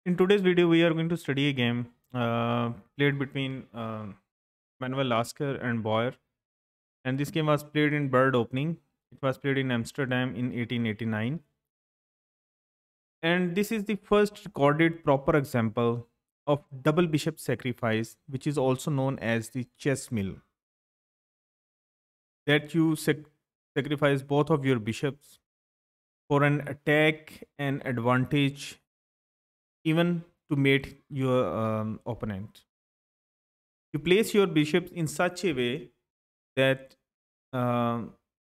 In today's video, we are going to study a game played between Manuel Lasker and Boyer. And this game was played in bird opening. It was played in Amsterdam in 1889. And this is the first recorded proper example of double bishop sacrifice, which is also known as the chess mill. That you sacrifice both of your bishops for an attack and advantage, even to mate your opponent. You place your bishops in such a way that uh,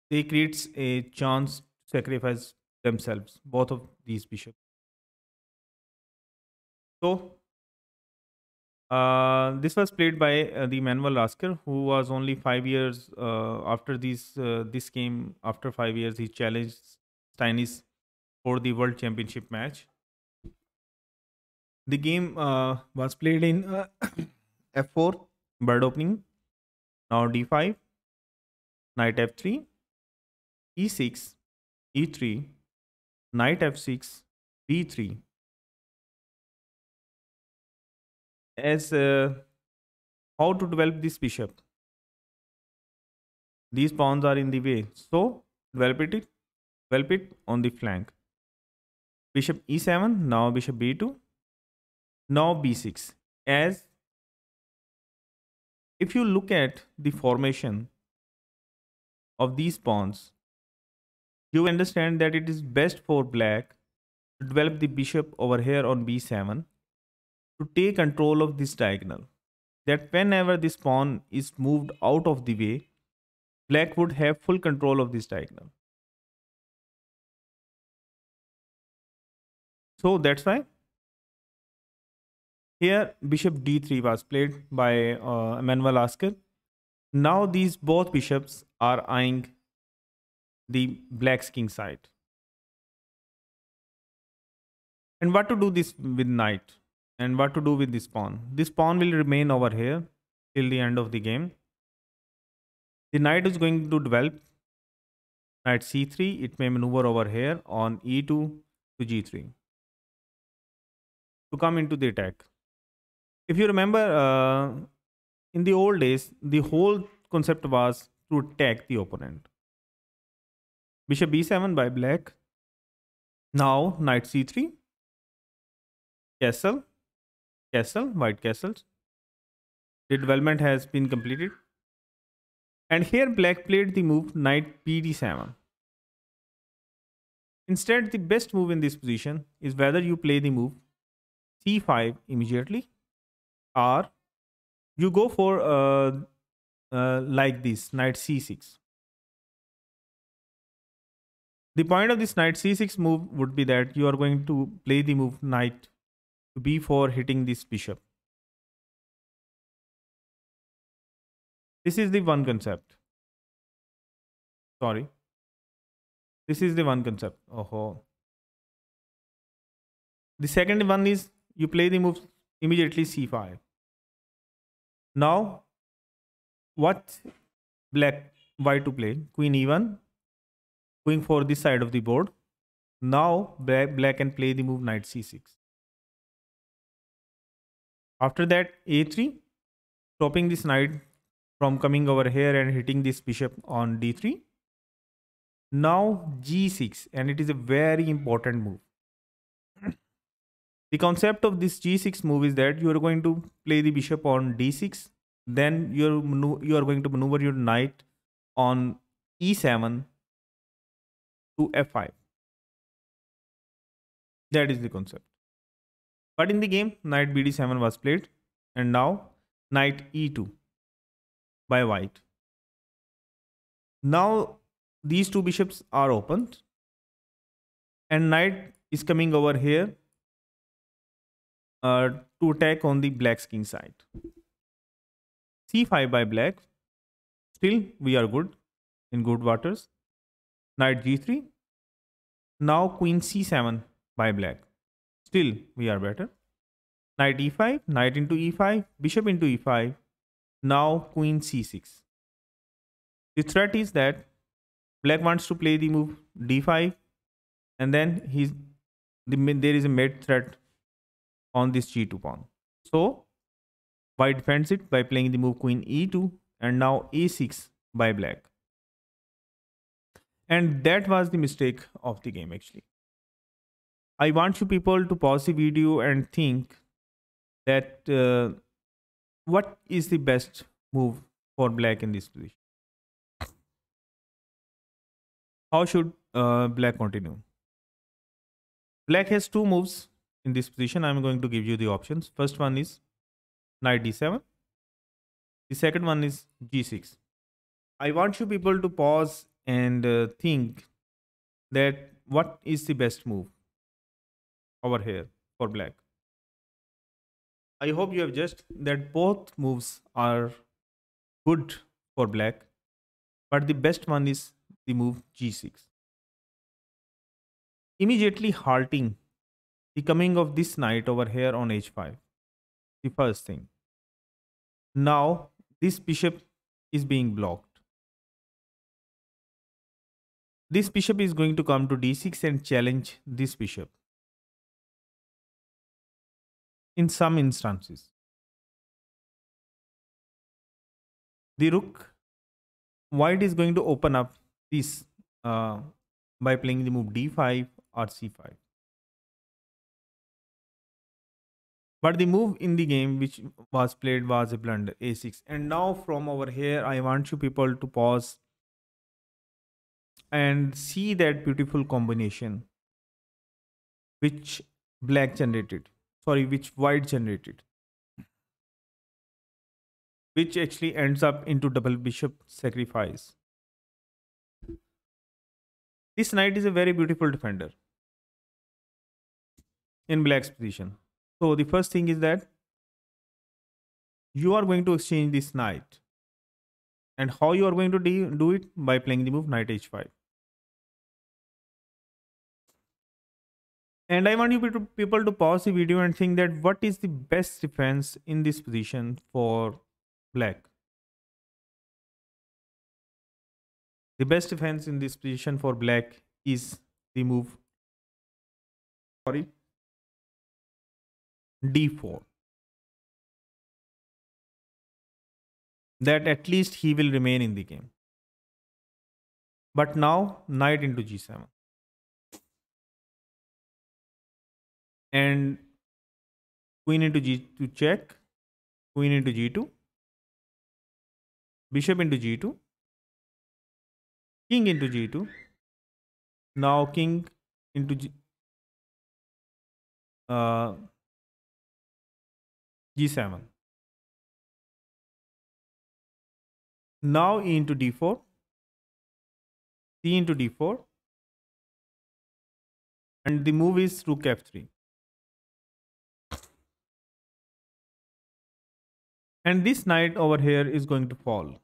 they creates a chance to sacrifice themselves, both of these bishops. So this was played by the Manuel Lasker, who was only 5 years after this game. After 5 years, he challenged Steinis for the World Championship match. The game was played in f4, bird opening. Now d5, knight f3, e6, e3, knight f6, b3. As how to develop this bishop? These pawns are in the way, so develop it on the flank. Bishop e7, now bishop b2, now b6. As if you look at the formation of these pawns, you understand that it is best for black to develop the bishop over here on b7 to take control of this diagonal. That whenever this pawn is moved out of the way, black would have full control of this diagonal. So that's why here bishop d3 was played by Manuel Lasker. Now these both bishops are eyeing the black's king side. And what to do this with knight? And what to do with this pawn? This pawn will remain over here till the end of the game. The knight is going to develop knight c3. It may maneuver over here on e2 to g3 to come into the attack. If you remember, in the old days, the whole concept was to attack the opponent. Bishop b7 by black. Now knight c3. Castle. Castle. White castles. The development has been completed. And here black played the move knight bd7. Instead, the best move in this position is whether you play the move c5 immediately, or you go for like this, knight c6. The point of this knight c6 move would be that you are going to play the move knight to b4, hitting this bishop. This is the one concept. Sorry. This is the one concept. Oh. The second one is you play the move immediately c5. Now, what white to play? Queen e1, going for this side of the board. Now, black can play the move knight c6. After that, a3, stopping this knight from coming over here and hitting this bishop on d3. Now, g6, and it is a very important move. The concept of this g6 move is that you are going to play the bishop on d6. Then you are going to maneuver your knight on e7 to f5. That is the concept. But in the game, knight bd7 was played. And now, knight e2 by white. Now, these two bishops are opened. And knight is coming over here to attack on the black's king side. c5 by black. Still, we are good, in good waters. Knight g3. Now queen c7 by black. Still, we are better. Knight e5, knight into e5, bishop into e5. Now queen c6. The threat is that black wants to play the move d5, and then there is a mate threat on this g2 pawn. So white defends it by playing the move queen e2 and now a6 by black. And that was the mistake of the game actually. I want you people to pause the video and think that what is the best move for black in this position. How should black continue? Black has two moves in this position. I'm going to give you the options. First one is knight d7. The second one is g6. I want you people to pause and think that what is the best move over here for black. I hope you have judged that both moves are good for black, but the best one is the move g6. Immediately halting the coming of this knight over here on h5. The first thing. Now this bishop is being blocked. This bishop is going to come to d6 and challenge this bishop in some instances. The rook, white is going to open up this by playing the move d5 or c5. But the move in the game which was played was a blunder, a6. And now from over here, I want you people to pause and see that beautiful combination which black generated. Sorry, which white generated. Which actually ends up into double bishop sacrifice. This knight is a very beautiful defender in black's position. So the first thing is that you are going to exchange this knight. And how you are going to do it? By playing the move knight h5. And I want you people to pause the video and think that what is the best defense in this position for black. The best defense in this position for black is the move d4. That at least he will remain in the game. But now knight into g7. And queen into g2 check, queen into g2, bishop into g2, king into g2, now king into g7. Now e into d4, c into d4, and the move is rook f3. And this knight over here is going to fall.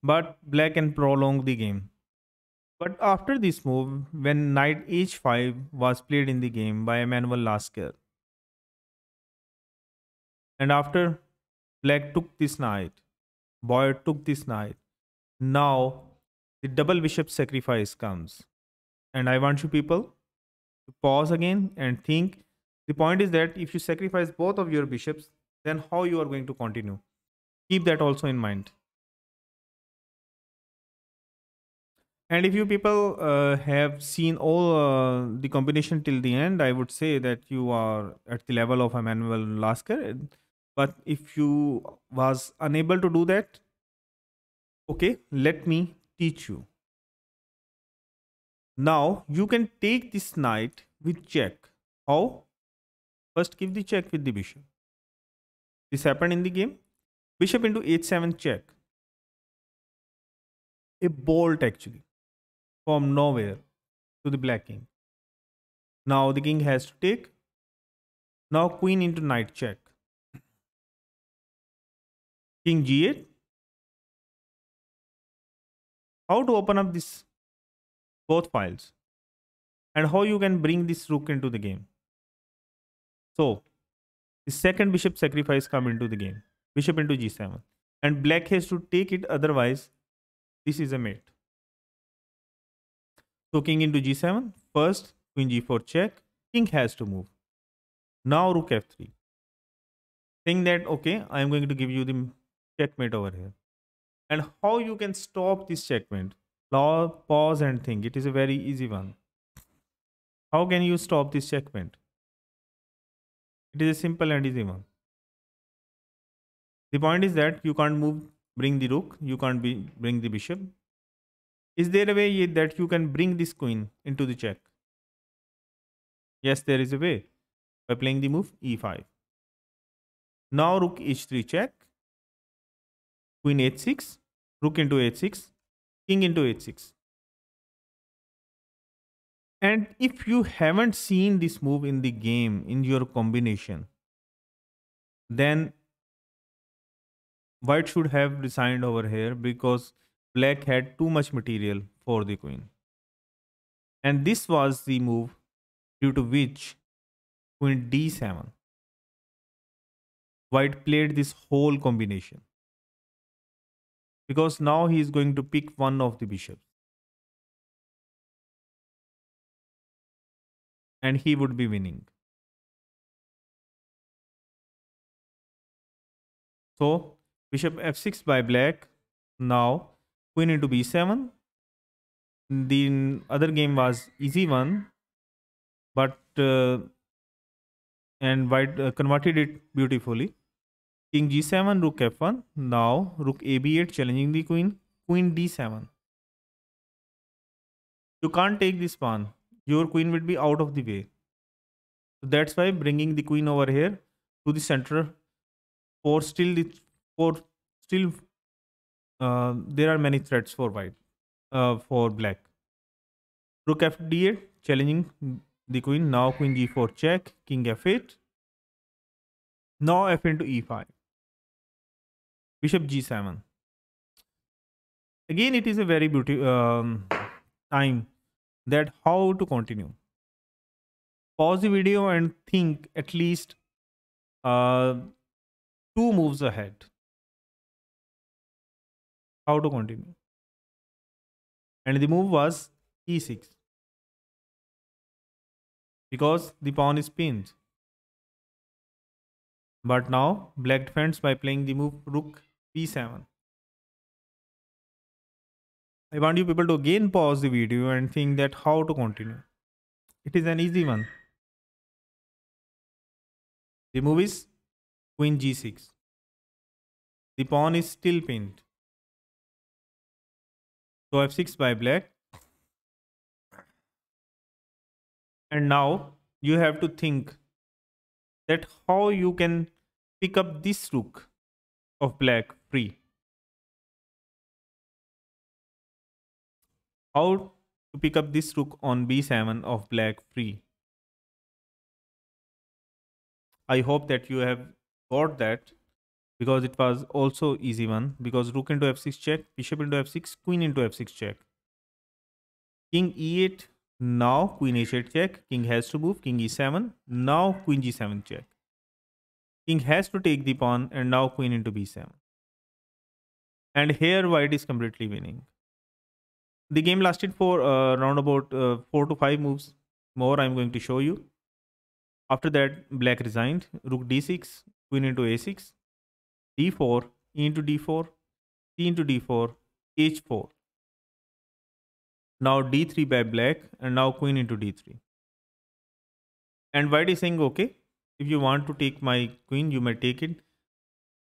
But black can prolong the game. But after this move, when knight h5 was played in the game by Emanuel Lasker, and after black took this knight, Boyd took this knight, now the double bishop sacrifice comes. And I want you people to pause again and think. The point is that if you sacrifice both of your bishops, then how you are going to continue? Keep that also in mind. And if you people have seen all the combination till the end, I would say that you are at the level of Emanuel Lasker. But if you was unable to do that, okay, let me teach you. Now you can take this knight with check. How? First give the check with the bishop. This happened in the game. Bishop into h7 check. A bolt actually. From nowhere to the black king. Now the king has to take. Now queen into knight check. King g8. How to open up this both files. And how you can bring this rook into the game. So, the second bishop sacrifice come into the game. Bishop into g7. And black has to take it, otherwise this is a mate. So king into g7. First queen g4 check. king has to move. Now rook f3. Saying that, okay, I am going to give you the checkmate over here. And how you can stop this checkmate? Pause and think. It is a very easy one. How can you stop this checkmate? It is a simple and easy one. The point is that you can't bring the rook, you can't bring the bishop. Is there a way that you can bring this queen into the check? Yes, there is a way, by playing the move e5. Now rook h3 check, queen h6, rook into h6, king into h6. And if you haven't seen this move in the game, in your combination, then white should have resigned over here because black had too much material for the queen. And this was the move due to which queen d7. White played this whole combination because now he is going to pick one of the bishops and he would be winning. So bishop f6 by black. Now queen into b7. The other game was easy one, but and white converted it beautifully. King g7, rook f1. Now rook ab8 challenging the queen. Queen d7. You can't take this pawn. Your queen will be out of the way. So that's why bringing the queen over here to the center for still there are many threats for white, for black. Rook f8 challenging the queen. Now queen g4 check, king f8. Now f into e5. Bishop g7. Again, it is a very beautiful time that how to continue. Pause the video and think at least 2 moves ahead. How to continue. And the move was e6 because the pawn is pinned. But now black defends by playing the move rook b7. I want you people to again pause the video and think that how to continue. It is an easy one. The move is queen g6. The pawn is still pinned. So f6 by black. And now you have to think that how you can pick up this rook of black free. How to pick up this rook on b7 of black free. I hope that you have got that because it was also easy one, because rook into f6 check, bishop into f6, queen into f6 check. King e8, now queen h8 check, king has to move, king e7, now queen g7 check. King has to take the pawn and now queen into b7. And here white is completely winning. The game lasted for around about 4 to 5 moves more. I'm going to show you. After that, black resigned. Rook d6, queen into a6, d4, e into d4, c into d4, h4. Now d3 by black and now queen into d3. And white is saying, okay, if you want to take my queen, you may take it.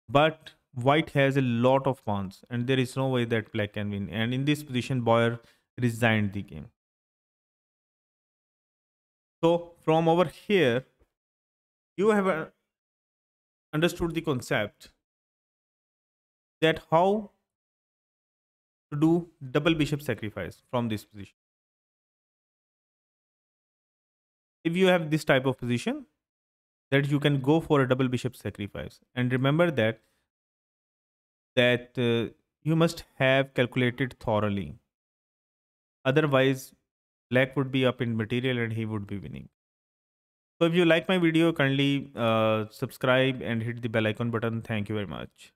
But white has a lot of pawns and there is no way that black can win. And in this position, Boyer resigned the game. So from over here, you have understood the concept that how to do double bishop sacrifice from this position. If you have this type of position, that you can go for a double bishop sacrifice. And remember that you must have calculated thoroughly. Otherwise, black would be up in material and he would be winning. So if you like my video, kindly subscribe and hit the bell icon button. Thank you very much.